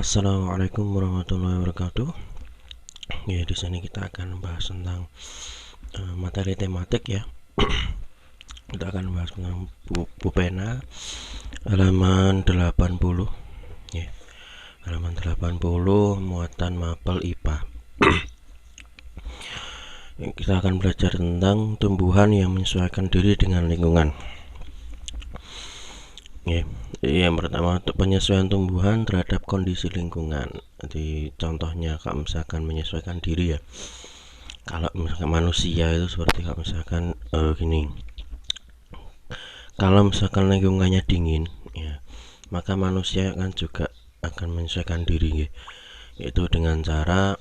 Assalamualaikum warahmatullahi wabarakatuh. Ya, di sini kita akan membahas tentang materi tematik ya. Kita akan membahas tentang pupena halaman 80 ya. Halaman 80 muatan mapel IPA. Kita akan belajar tentang tumbuhan yang menyesuaikan diri dengan lingkungan. Ya. Yang pertama, untuk penyesuaian tumbuhan terhadap kondisi lingkungan. Jadi contohnya kalau misalkan menyesuaikan diri ya, kalau misalkan manusia itu seperti kalau misalkan gini, kalau misalkan lingkungannya dingin ya, maka manusia kan juga akan menyesuaikan diri ya, yaitu dengan cara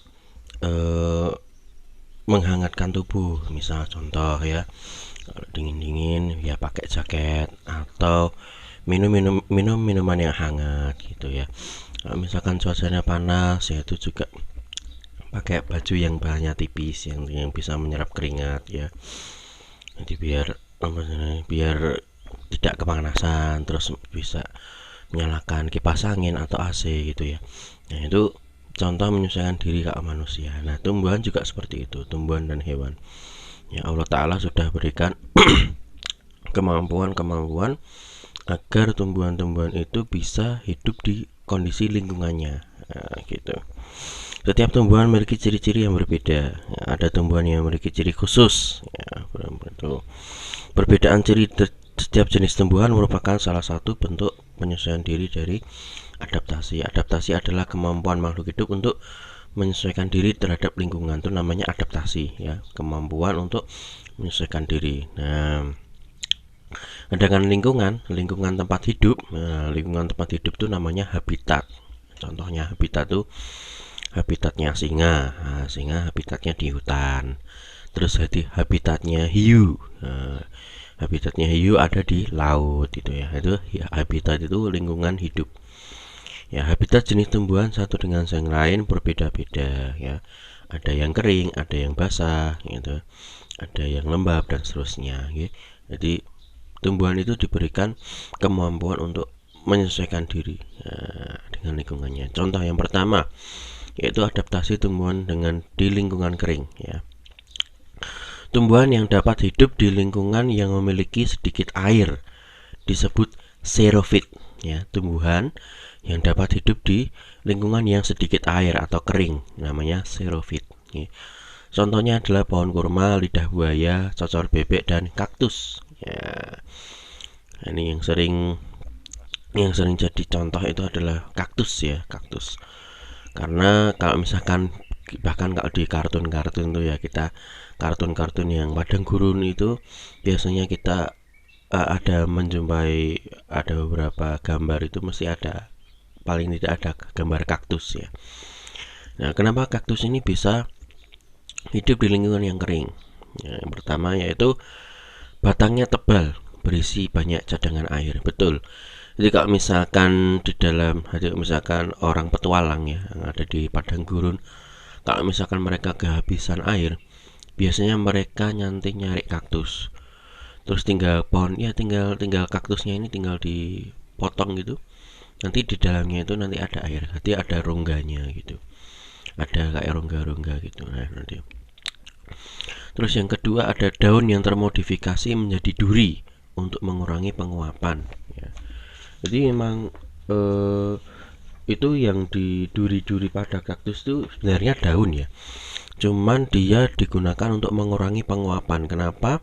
menghangatkan tubuh. Misal contoh ya, kalau dingin-dingin ya pakai jaket atau minum minuman yang hangat gitu ya. Kalau misalkan cuacanya panas ya, itu juga pakai baju yang bahannya tipis yang bisa menyerap keringat ya. Jadi biar tidak kepanasan, terus bisa menyalakan kipas angin atau AC gitu ya. Nah, itu contoh menyesuaikan diri ke manusia. Nah, tumbuhan juga seperti itu, tumbuhan dan hewan. Ya, Allah Ta'ala sudah berikan kemampuan agar tumbuhan-tumbuhan itu bisa hidup di kondisi lingkungannya. Nah, gitu. Setiap tumbuhan memiliki ciri-ciri yang berbeda. Ya, ada tumbuhan yang memiliki ciri khusus. Ya, perbedaan ciri setiap jenis tumbuhan merupakan salah satu bentuk penyesuaian diri dari adaptasi. Adaptasi adalah kemampuan makhluk hidup untuk menyesuaikan diri terhadap lingkungan. Itu namanya adaptasi ya, kemampuan untuk menyesuaikan diri. Nah, sedangkan lingkungan tempat hidup, lingkungan tempat hidup itu namanya habitat. Contohnya habitat itu habitatnya singa, singa habitatnya di hutan. Terus habitatnya hiu, habitatnya hiu ada di laut itu ya. Itu habitat itu lingkungan hidup. Ya, habitat jenis tumbuhan satu dengan yang lain berbeda-beda ya. Ada yang kering, ada yang basah gitu. Ada yang lembab dan seterusnya gitu. Jadi tumbuhan itu diberikan kemampuan untuk menyesuaikan diri dengan lingkungannya. Contoh yang pertama yaitu adaptasi tumbuhan di lingkungan kering ya. Tumbuhan yang dapat hidup di lingkungan yang memiliki sedikit air disebut xerofit ya. Tumbuhan yang dapat hidup di lingkungan yang sedikit air atau kering namanya xerofit ya. Contohnya adalah pohon kurma, lidah buaya, cocor bebek dan kaktus ya. Ini yang sering jadi contoh itu adalah kaktus ya, kaktus. Karena kalau misalkan bahkan kalau di kartun-kartun tuh ya, kita kartun-kartun yang padang gurun itu biasanya kita ada menjumpai ada beberapa gambar itu mesti ada, paling tidak ada gambar kaktus ya. Nah, kenapa kaktus ini bisa hidup di lingkungan yang kering? Ya, yang pertama yaitu batangnya tebal, berisi banyak cadangan air. Betul. Jadi kalau misalkan di dalam misalkan orang petualang ya yang ada di padang gurun, kalau misalkan mereka kehabisan air, biasanya mereka nyari kaktus. Terus tinggal pohonnya, tinggal kaktusnya ini tinggal dipotong gitu. Nanti di dalamnya itu nanti ada air, nanti ada rongganya gitu. Ada kayak rongga-rongga gitu. Nah, nanti. Terus yang kedua ada daun yang termodifikasi menjadi duri untuk mengurangi penguapan ya. Jadi memang itu yang di duri-duri pada kaktus itu sebenarnya daun ya. Cuman dia digunakan untuk mengurangi penguapan. Kenapa?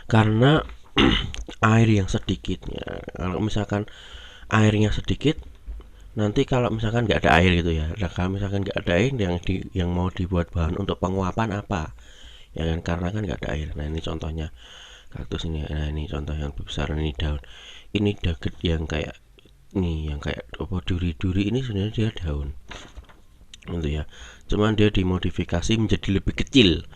Karena air yang sedikit ya. Kalau misalkan airnya sedikit, nanti kalau misalkan nggak ada air gitu ya, kalau misalkan nggak ada air yang mau dibuat bahan untuk penguapan apa ya kan, karena kan nggak ada air. Nah, ini contohnya kaktus ini. Nah, ini contoh yang besar, ini daun, ini daget yang kayak ini, yang kayak duri-duri ini sebenarnya dia daun gitu ya, cuman dia dimodifikasi menjadi lebih kecil.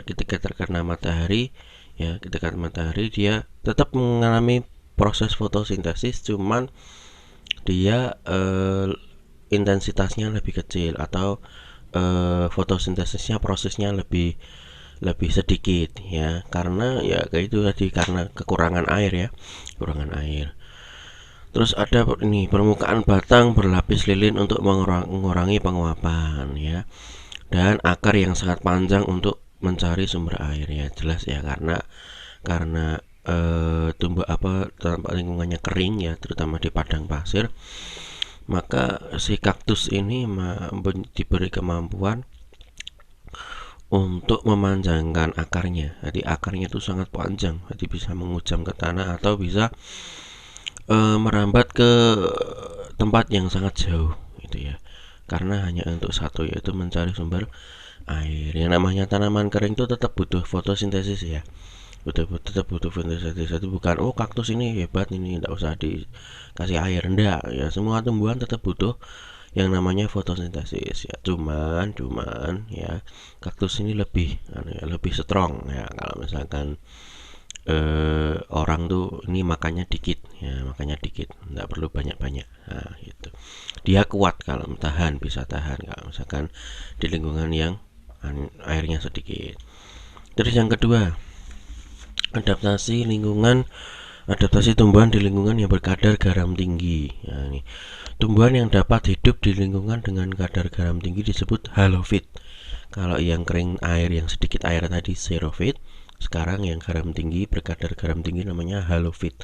Ketika terkena matahari ya, ketika matahari dia tetap mengalami proses fotosintesis, cuman dia intensitasnya lebih kecil atau fotosintesisnya prosesnya lebih sedikit ya, karena ya kayak itu tadi, karena kekurangan air ya, kekurangan air. Terus ada ini permukaan batang berlapis lilin untuk mengurangi penguapan ya. Dan akar yang sangat panjang untuk mencari sumber air ya. Jelas ya, karena tumbuh tempat lingkungannya kering ya, terutama di padang pasir, maka si kaktus ini diberi kemampuan untuk memanjangkan akarnya. Jadi akarnya itu sangat panjang, jadi bisa mengujam ke tanah atau bisa merambat ke tempat yang sangat jauh gitu ya. Karena hanya untuk satu, yaitu mencari sumber air. Yang namanya tanaman kering itu tetap butuh fotosintesis ya. Tetap butuh fotosintesis. Itu bukan kaktus ini hebat ini tidak usah dikasih air, enggak ya. Semua tumbuhan tetap butuh yang namanya fotosintesis ya. Cuman ya, kaktus ini lebih strong ya. Kalau misalkan orang tuh ini makannya dikit ya, nggak perlu banyak-banyak. Nah, gitu. Dia kuat kalau bisa tahan kalau misalkan di lingkungan yang airnya sedikit. Terus yang kedua, adaptasi tumbuhan di lingkungan yang berkadar garam tinggi. Nah, ini tumbuhan yang dapat hidup di lingkungan dengan kadar garam tinggi disebut halofit. Kalau yang kering air, yang sedikit air tadi xerophyt. Sekarang yang garam tinggi, berkadar garam tinggi namanya halofit.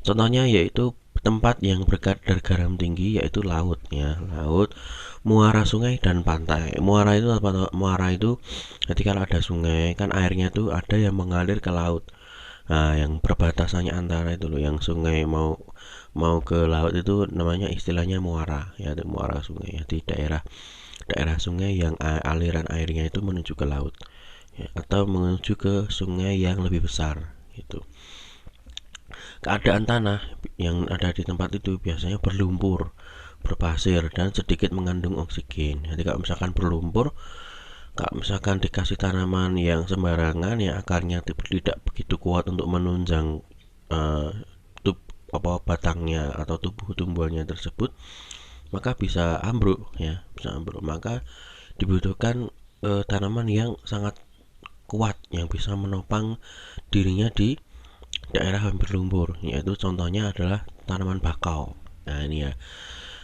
Contohnya yaitu tempat yang berkadar garam tinggi yaitu laut ya, laut, muara sungai dan pantai. Muara itu apa? Muara itu jadi kalau ada sungai kan airnya tuh ada yang mengalir ke laut. Nah, yang perbatasannya antara itu loh, yang sungai mau ke laut itu namanya istilahnya muara ya, itu muara sungai ya, di daerah sungai yang aliran airnya itu menuju ke laut ya, atau menuju ke sungai yang lebih besar itu. Keadaan tanah yang ada di tempat itu biasanya berlumpur, berpasir, dan sedikit mengandung oksigen. Jadi kalau misalkan berlumpur, kalau misalkan dikasih tanaman yang sembarangan ya, akarnya tidak begitu kuat untuk menunjang batangnya atau tubuh tumbuhannya tersebut, maka bisa ambruk ya, Maka dibutuhkan tanaman yang sangat kuat yang bisa menopang dirinya di daerah yang berlumpur, yaitu contohnya adalah tanaman bakau. Nah, ini ya.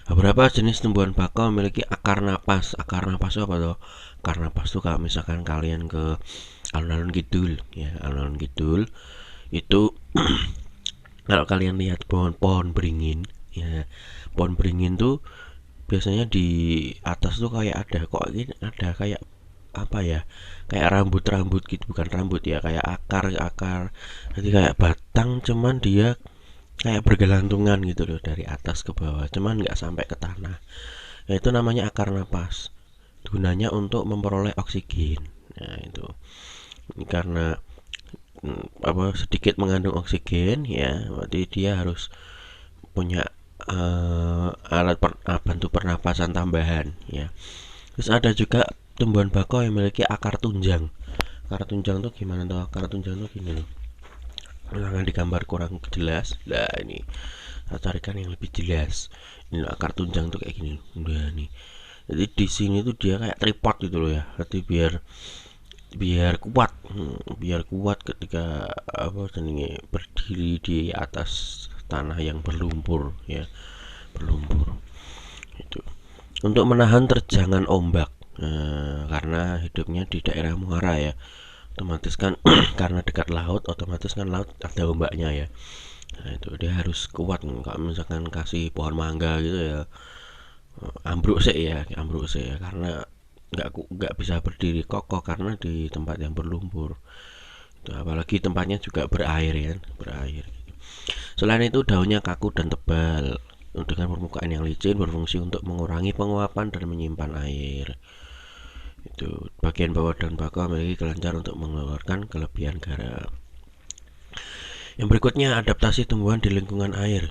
Beberapa jenis tumbuhan bakau memiliki akar napas. Akar napas itu apa tuh? Akar napas itu kalau misalkan kalian ke alun-alun kidul ya, alun-alun kidul itu kalau kalian lihat pohon beringin ya, pohon beringin tuh biasanya di atas tuh kayak ada kayak apa ya, kayak rambut gitu, bukan rambut ya, kayak akar jadi kayak batang, cuman dia kayak bergelantungan gitu loh dari atas ke bawah, cuman nggak sampai ke tanah. Nah, itu namanya akar napas, gunanya untuk memperoleh oksigen. Nah, itu karena sedikit mengandung oksigen ya, berarti dia harus punya alat bantu pernapasan tambahan ya. Terus ada juga tumbuhan bakau yang memiliki akar tunjang. Akar tunjang tuh gimana tuh? Akar tunjang tuh gini loh. Jangan digambar kurang jelas. Nah, ini saya carikan yang lebih jelas. Ini loh, akar tunjang tuh kayak gini. Udah nih. Jadi di sini tuh dia kayak tripod gitu loh ya. Jadi biar kuat ketika berdiri di atas tanah yang berlumpur ya, itu untuk menahan terjangan ombak. Karena hidupnya di daerah muara ya, otomatis kan karena dekat laut, otomatis kan laut ada ombaknya ya. Nah, itu dia harus kuat. Kalau misalkan kasih pohon mangga gitu ya, ambruk sih ya, karena nggak bisa berdiri kokoh karena di tempat yang berlumpur itu, apalagi tempatnya juga berair ya, Selain itu daunnya kaku dan tebal dengan permukaan yang licin, berfungsi untuk mengurangi penguapan dan menyimpan air. Itu bagian bawah daun bakau memiliki kelenjar untuk mengeluarkan kelebihan garam. Yang berikutnya, adaptasi tumbuhan di lingkungan air.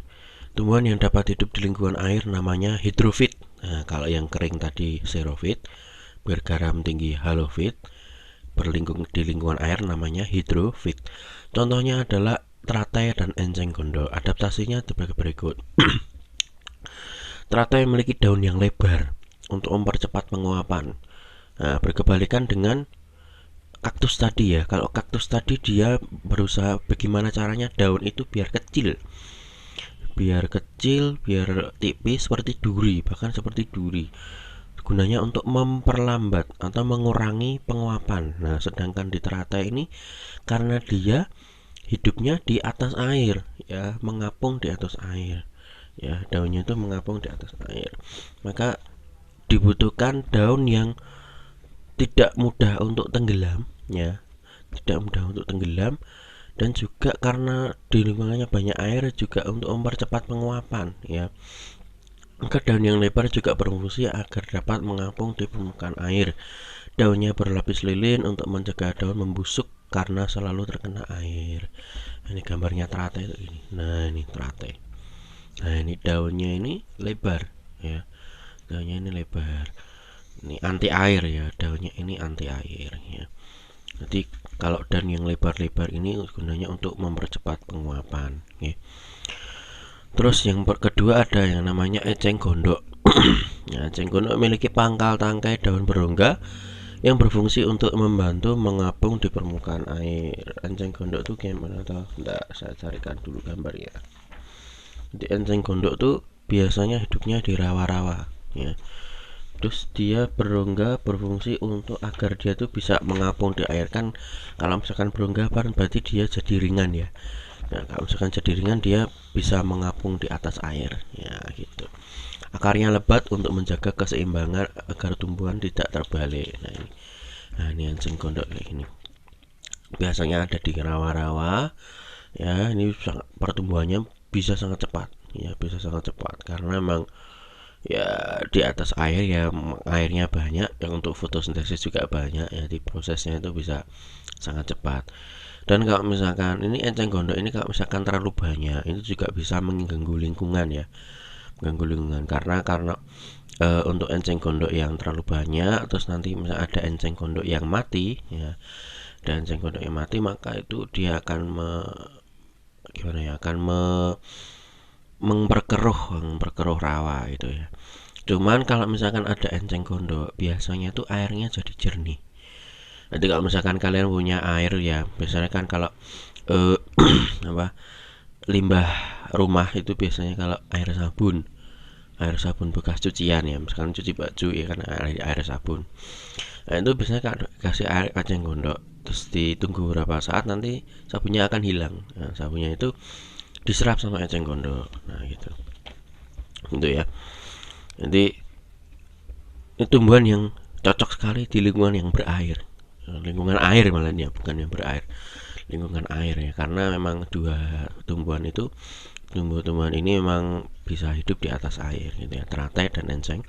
Tumbuhan yang dapat hidup di lingkungan air namanya hidrofit. Nah, kalau yang kering tadi xerophyt, bergaram tinggi halofit, di lingkungan air namanya hidrofit. Contohnya adalah teratai dan enceng gondok. Adaptasinya sebagai berikut. Teratai memiliki daun yang lebar untuk mempercepat penguapan. Nah, berkebalikan dengan kaktus tadi ya. Kalau kaktus tadi dia berusaha bagaimana caranya daun itu biar kecil, biar kecil, biar tipis seperti duri, bahkan seperti duri. Gunanya untuk memperlambat atau mengurangi penguapan. Nah, sedangkan di teratai ini karena dia hidupnya di atas air, ya, mengapung di atas air. Ya, daunnya itu mengapung di atas air. Maka dibutuhkan daun yang tidak mudah untuk tenggelam, ya, tidak mudah untuk tenggelam, dan juga karena di lingkungannya banyak air juga untuk mempercepat penguapan, ya. Maka daun yang lebar juga berfungsi agar dapat mengapung di permukaan air. Daunnya berlapis lilin untuk mencegah daun membusuk karena selalu terkena air. Ini gambarnya teratai itu ini. Nah, ini teratai. Nah, ini daunnya ini lebar, ya. Daunnya ini lebar. Ini anti air, ya. Daunnya ini anti air, ya. Jadi kalau daun yang lebar-lebar ini gunanya untuk mempercepat penguapan, ya. Terus yang kedua ada yang namanya eceng gondok. Nah, eceng gondok memiliki pangkal tangkai daun berongga yang berfungsi untuk membantu mengapung di permukaan air. Eceng gondok itu gimana toh? Nggak, saya carikan dulu gambarnya. Jadi eceng gondok tuh biasanya hidupnya di rawa-rawa, ya. Terus dia berongga berfungsi untuk agar dia tuh bisa mengapung di air. Kan kalau misalkan berongga berarti dia jadi ringan, ya. Nah, kalau misalkan jadi ringan dia bisa mengapung di atas air, ya, gitu. Akarnya lebat untuk menjaga keseimbangan agar tumbuhan tidak terbalik. Nah ini eceng gondok kayak gini. Biasanya ada di rawa-rawa, ya. Ini pertumbuhannya bisa sangat cepat, ya, bisa sangat cepat karena memang ya di atas air, ya, airnya banyak, yang untuk fotosintesis juga banyak, ya. Di prosesnya itu bisa sangat cepat. Dan kalau misalkan ini eceng gondok ini kalau misalkan terlalu banyak itu juga bisa mengganggu lingkungan, ya, mengganggu lingkungan karena untuk enceng gondok yang terlalu banyak terus nanti misalnya ada enceng gondok yang mati, ya, dan enceng gondok yang mati maka itu dia akan memperkeruh rawa itu, ya. Cuman kalau misalkan ada enceng gondok biasanya tuh airnya jadi jernih. Nanti kalau misalkan kalian punya air, ya, biasanya kan kalau apa limbah rumah itu biasanya kalau air sabun bekas cucian, ya, misalkan cuci baju, ya, kan air sabun. Nah, itu biasanya kasih air eceng gondok terus ditunggu beberapa saat nanti sabunnya akan hilang. Nah, sabunnya itu diserap sama eceng gondok. Nah, gitu. Itu, ya. Jadi ini tumbuhan yang cocok sekali di lingkungan yang berair. Lingkungan air malah, ya, bukan yang berair. Lingkungan air, ya, karena memang dua tumbuhan ini memang bisa hidup di atas air, gitu, ya, teratai dan enceng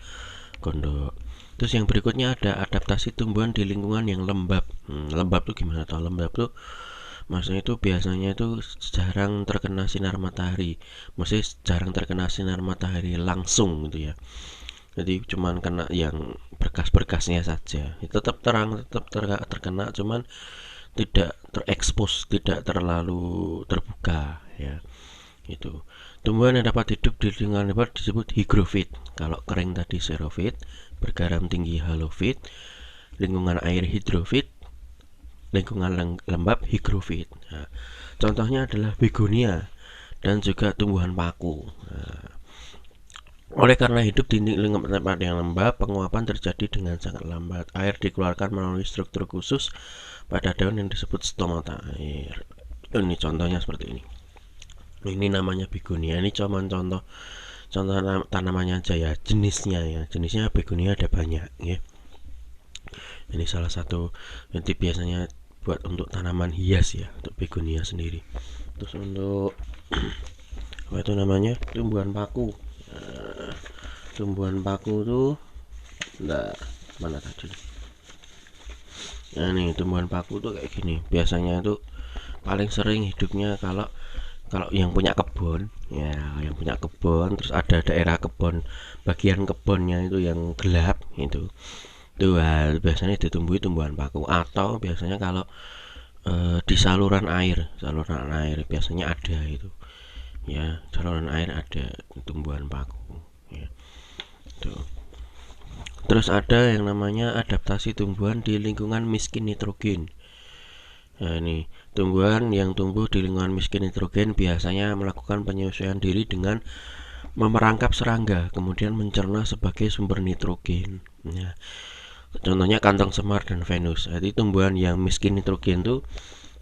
gondok. Terus yang berikutnya ada adaptasi tumbuhan di lingkungan yang lembab. Lembab tuh gimana tuh? Lembab tuh maksudnya itu biasanya itu jarang terkena sinar matahari. Maksudnya jarang terkena sinar matahari langsung, gitu, ya. Jadi cuman kena yang berkas-berkasnya saja. Tetap terang, tetap terkena, cuman tidak terekspos, tidak terlalu terbuka, ya. Itu tumbuhan yang dapat hidup di lingkungan lebar disebut hygrofit. Kalau kering tadi xerophyt, bergaram tinggi halofit, lingkungan air hidrofit, lingkungan lembab hygrofit. Nah, contohnya adalah begonia dan juga tumbuhan paku. Nah, oleh karena hidup di lingkungan tempat yang lembab, penguapan terjadi dengan sangat lambat. Air dikeluarkan melalui struktur khusus pada daun yang disebut stomata air. Ini contohnya seperti ini. Ini namanya begonia. Ini cuma contoh tanamannya aja, ya, jenisnya begonia ada banyak, ya. Ini salah satu. Nanti biasanya buat untuk tanaman hias, ya, untuk begonia sendiri. Terus untuk apa itu namanya, tumbuhan paku. Tumbuhan paku tuh mana tadi. Nah, nih tumbuhan paku tuh kayak gini. Biasanya tuh paling sering hidupnya kalau yang punya kebun, ya, yang punya kebun terus ada daerah kebun, bagian kebunnya itu yang gelap itu biasanya ditumbuhi tumbuhan paku. Atau biasanya kalau di saluran air biasanya ada itu, ya, saluran air ada tumbuhan paku, ya. Tuh. Terus ada yang namanya adaptasi tumbuhan di lingkungan miskin nitrogen. Nah, ini tumbuhan yang tumbuh di lingkungan miskin nitrogen biasanya melakukan penyesuaian diri dengan memerangkap serangga, kemudian mencerna sebagai sumber nitrogen. Nah, contohnya kantong semar dan Venus. Jadi tumbuhan yang miskin nitrogen itu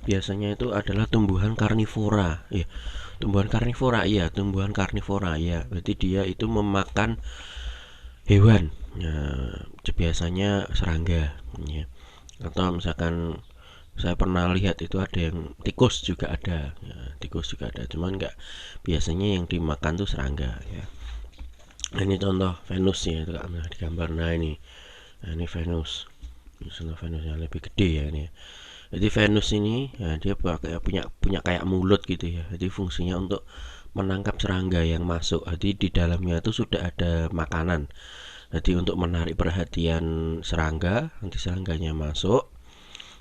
biasanya itu adalah tumbuhan karnivora. Ya, tumbuhan karnivora, iya, tumbuhan karnivora, ya. Berarti dia itu memakan hewan. Nah, biasanya serangga, ya. Atau misalkan saya pernah lihat itu ada yang tikus juga ada, ya, tikus juga ada, cuman nggak, biasanya yang dimakan tuh serangga, ya. Nah, ini contoh Venus ya, itu di gambar. Nah ini Venus, ini contoh Venus yang lebih gede ya ini. Jadi Venus ini ya, dia punya kayak mulut gitu ya. Jadi fungsinya untuk menangkap serangga yang masuk. Jadi di dalamnya itu sudah ada makanan. Jadi untuk menarik perhatian serangga, nanti serangganya masuk.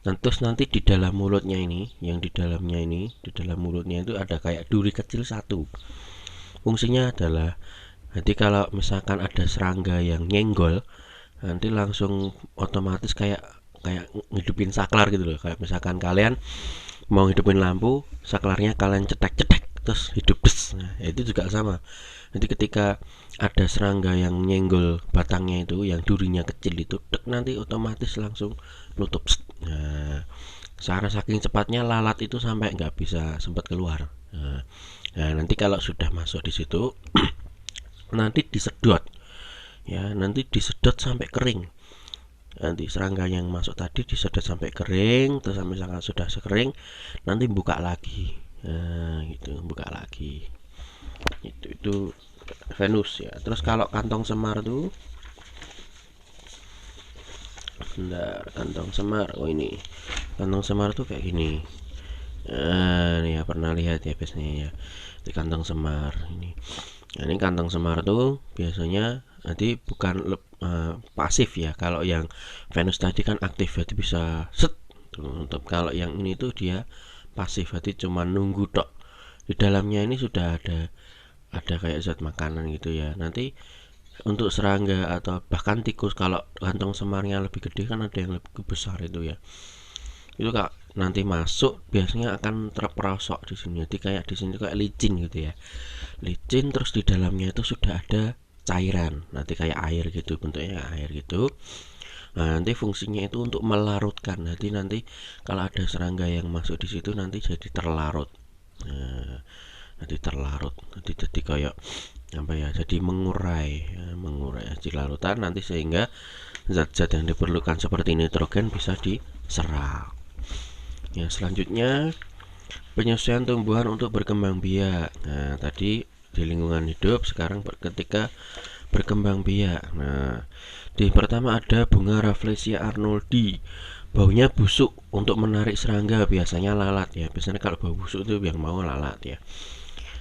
Nah, terus nanti di dalam mulutnya ini, yang di dalamnya ini, di dalam mulutnya itu ada kayak duri kecil satu. Fungsinya adalah, nanti kalau misalkan ada serangga yang nyenggol, nanti langsung otomatis kayak kayak ngidupin saklar gitu loh. Kayak misalkan kalian mau hidupin lampu, saklarnya kalian cetek-cetek terus hidup des. Nah, itu juga sama. Nanti ketika ada serangga yang nyenggol batangnya itu, yang durinya kecil itu, dek, nanti otomatis langsung nutup. Nah, secara saking cepatnya lalat itu sampai nggak bisa sempat keluar. Nah, nanti kalau sudah masuk di situ, nanti disedot, ya, nanti disedot sampai kering. Nanti serangga yang masuk tadi disedot sampai kering, terus misalkan sudah sekering, nanti buka lagi. Nah, gitu, buka lagi. Itu Venus ya. Terus kalau kantong semar tuh, bentar, kantong semar. Oh ini, kantong semar tuh kayak gini. Nih ya, pernah lihat ya biasanya ya di kantong semar ini. Nah, ini kantong semar tuh biasanya nanti bukan pasif ya. Kalau yang Venus tadi kan aktif, jadi bisa set. Untuk kalau yang ini tuh dia pasif, jadi cuma nunggu tok. Di dalamnya ini sudah ada kayak zat makanan gitu ya. Nanti untuk serangga atau bahkan tikus, kalau kantong semarnya lebih gede kan ada yang lebih besar itu ya. Itu kak nanti masuk biasanya akan terperosok di sini. Jadi kayak di sini kayak licin gitu ya. Licin, terus di dalamnya itu sudah ada cairan. Nanti kayak air gitu, bentuknya kayak air gitu. Nah, nanti fungsinya itu untuk melarutkan. Nanti kalau ada serangga yang masuk di situ nanti jadi terlarut. Nah, nanti terlarut. Jadi kayak apa ya? Jadi mengurai, ya, mengurai hasil larutan nanti sehingga zat-zat yang diperlukan seperti nitrogen bisa diserap. Ya, selanjutnya penyesuaian tumbuhan untuk berkembang biak. Nah, tadi di lingkungan hidup, sekarang ketika berkembang biak. Nah, di pertama ada bunga Rafflesia arnoldi. Baunya busuk, untuk menarik serangga, biasanya lalat ya. Biasanya kalau bau busuk itu yang mau lalat ya.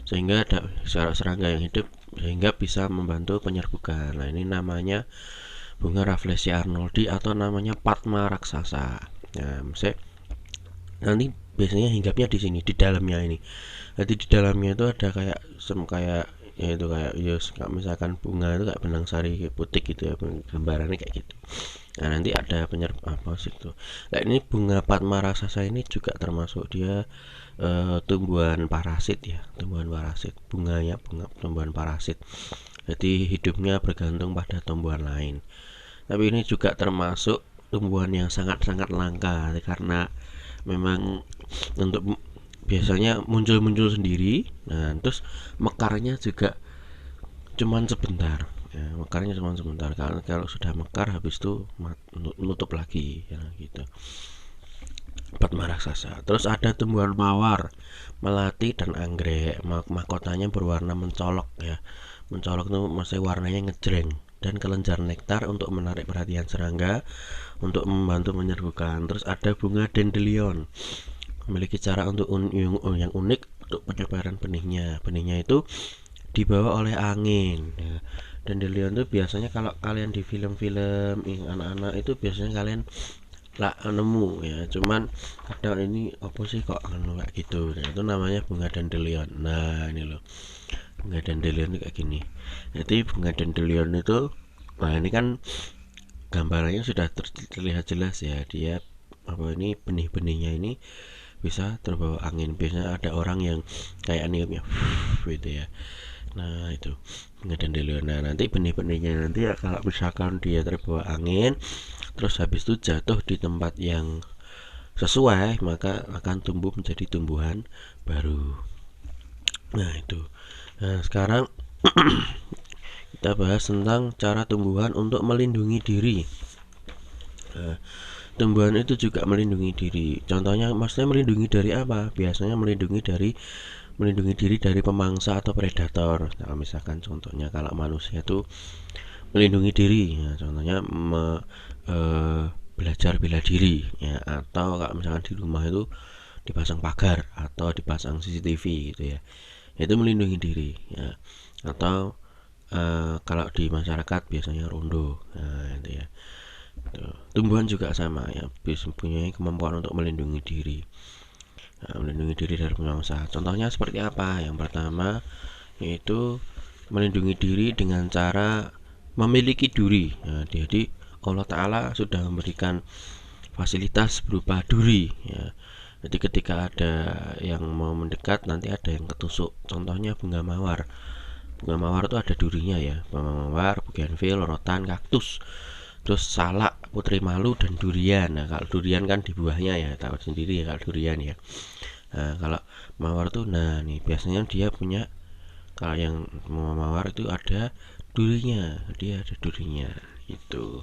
Sehingga ada serangga yang hidup sehingga bisa membantu penyerbukan. Nah, ini namanya bunga Rafflesia arnoldi atau namanya Padma raksasa. Nah, nanti biasanya hinggapnya di sini, di dalamnya ini. Jadi di dalamnya itu ada kayak kayak ya itu kayak yus, misalkan bunga itu kayak benang sari putih gitu ya, gambarannya kayak gitu. Nah, nanti ada penyerap apa sih itu. Nah, ini bunga Padma raksasa ini juga termasuk dia tumbuhan parasit ya, tumbuhan parasit. Bunganya bunga tumbuhan parasit. Jadi hidupnya bergantung pada tumbuhan lain. Tapi ini juga termasuk tumbuhan yang sangat-sangat langka karena memang untuk biasanya muncul-muncul sendiri. Nah, terus mekarnya juga cuman sebentar ya, mekarnya cuman sebentar. Kalau sudah mekar habis itu nutup lagi ya gitu. Padma raksasa. Terus ada tumbuhan mawar, melati dan anggrek. Mahkotanya berwarna mencolok ya. Mencolok itu maksudnya warnanya ngejreng dan kelenjar nektar untuk menarik perhatian serangga, untuk membantu menyerbukan. Terus ada bunga dandelion, memiliki cara untuk yang unik untuk penyebaran benihnya. Benihnya itu dibawa oleh angin ya. Dandelion itu biasanya kalau kalian di film-film anak-anak itu biasanya kalian lah nemu ya, cuman kadang ini apa sih kok kayak gitu. Nah, itu namanya bunga dandelion. Nah, ini loh bunga dandelion kayak gini. Jadi bunga dandelion itu, nah ini kan gambarannya sudah terlihat jelas ya, dia benih-benihnya ini bisa terbawa angin. Biasanya ada orang yang kayak niupnya gitu ya. Nah itu dan dulu. Nah nanti benih-benihnya nanti ya, kalau misalkan dia terbawa angin terus habis itu jatuh di tempat yang sesuai, maka akan tumbuh menjadi tumbuhan baru. Nah itu. Nah sekarang kita bahas tentang cara tumbuhan untuk melindungi diri. Nah, tumbuhan itu juga melindungi diri. Contohnya, maksudnya melindungi dari apa? Biasanya melindungi diri dari pemangsa atau predator. Nah, misalkan contohnya kalau manusia itu melindungi diri, ya, contohnya belajar bela diri, ya, atau kalau misalkan di rumah itu dipasang pagar atau dipasang CCTV gitu ya, itu melindungi diri, ya. Atau kalau di masyarakat biasanya rondo, nah itu ya. Tumbuhan juga sama ya, bisa punya kemampuan untuk melindungi diri. Nah, melindungi diri dari pemangsa. Contohnya seperti apa? Yang pertama yaitu melindungi diri dengan cara memiliki duri. Nah, jadi Allah Ta'ala sudah memberikan fasilitas berupa duri ya. Jadi ketika ada yang mau mendekat, nanti ada yang ketusuk. Contohnya bunga mawar. Bunga mawar itu ada durinya ya. Bunga mawar, bougainville, rotan, kaktus, terus salak, putri malu, dan durian. Nah kalau durian kan di buahnya ya, tahu sendiri ya kalau durian ya. Nah kalau mawar tuh, nah nih biasanya dia punya, kalau yang mawar itu ada durinya, dia ada durinya itu.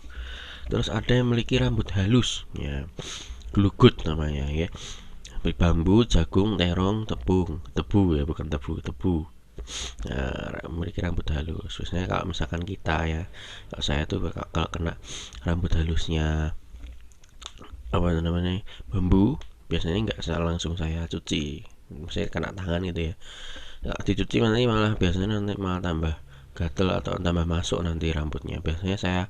Terus ada yang memiliki rambut halus ya, glugut namanya ya. Bambu, jagung, terong, tebu ya, bukan tebu. Nah, memiliki rambut halus. Biasanya kalau misalkan kita ya, kalau saya tuh kalau kena rambut halusnya apa namanya bambu, biasanya nggak langsung saya cuci, saya kena tangan gitu ya. Nggak dicuci nanti malah biasanya nanti malah tambah gatel atau tambah masuk nanti rambutnya. Biasanya saya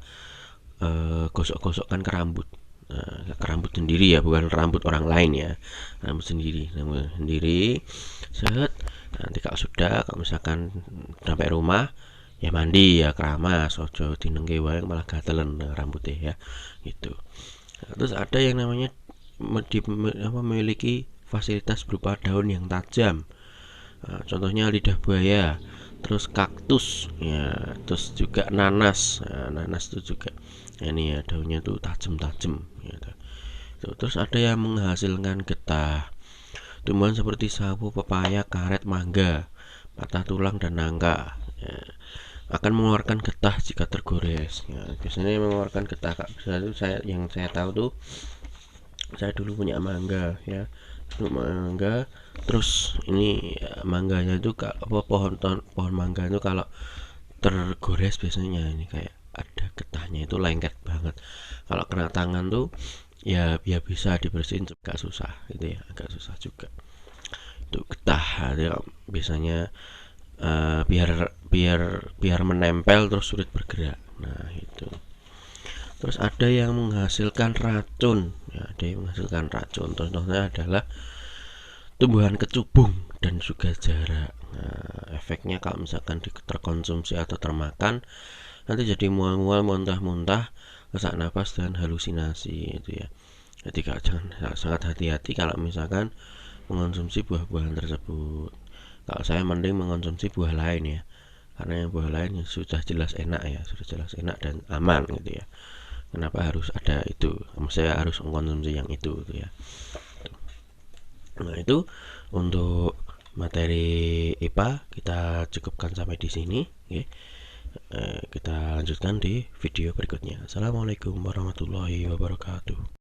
gosok-gosokkan ke rambut. Nah, ke rambut sendiri ya, bukan rambut orang lain ya, rambut sendiri set. Nanti kalau sudah, kalau misalkan sampai rumah ya mandi ya, keramas ojo dinengke wae malah gatelen rambutnya ya gitu. Nah, terus ada yang namanya memiliki fasilitas berupa daun yang tajam. Nah, contohnya lidah buaya, terus kaktus ya, terus juga nanas. Nah, nanas itu juga, nah, ini ya daunnya tuh tajam-tajam gitu. Terus ada yang menghasilkan getah. Tumbuhan seperti sawo, pepaya, karet, mangga, patah tulang, dan nangka ya, akan mengeluarkan getah jika tergores ya. Biasanya yang mengeluarkan getah, misalnya yang saya tahu tuh, saya dulu punya mangga ya, mangga. Terus ini ya, mangganya itu kalau pohon mangga itu kalau tergores biasanya ini kayak ada getahnya, itu lengket banget. Kalau kena tangan tuh ya bisa dibersihin, agak susah gitu ya, agak susah juga itu getah ya, biasanya biar biar menempel terus sulit bergerak. Nah itu. Terus ada yang menghasilkan racun ya, ada yang menghasilkan racun. Contohnya adalah tumbuhan kecubung dan juga jarak. Nah, efeknya kalau misalkan terkonsumsi atau termakan, nanti jadi mual-mual, muntah-muntah, sesak napas, dan halusinasi itu ya. Jadi jangan, sangat hati-hati kalau misalkan mengonsumsi buah-buahan tersebut. Kalau saya mending mengonsumsi buah lain ya, karena yang buah lain sudah jelas enak ya, sudah jelas enak dan aman gitu ya. Kenapa harus ada itu? Saya harus mengkonsumsi yang itu gitu ya. Nah itu untuk materi IPA kita cukupkan sampai di sini ya. Kita lanjutkan di video berikutnya. Assalamualaikum warahmatullahi wabarakatuh.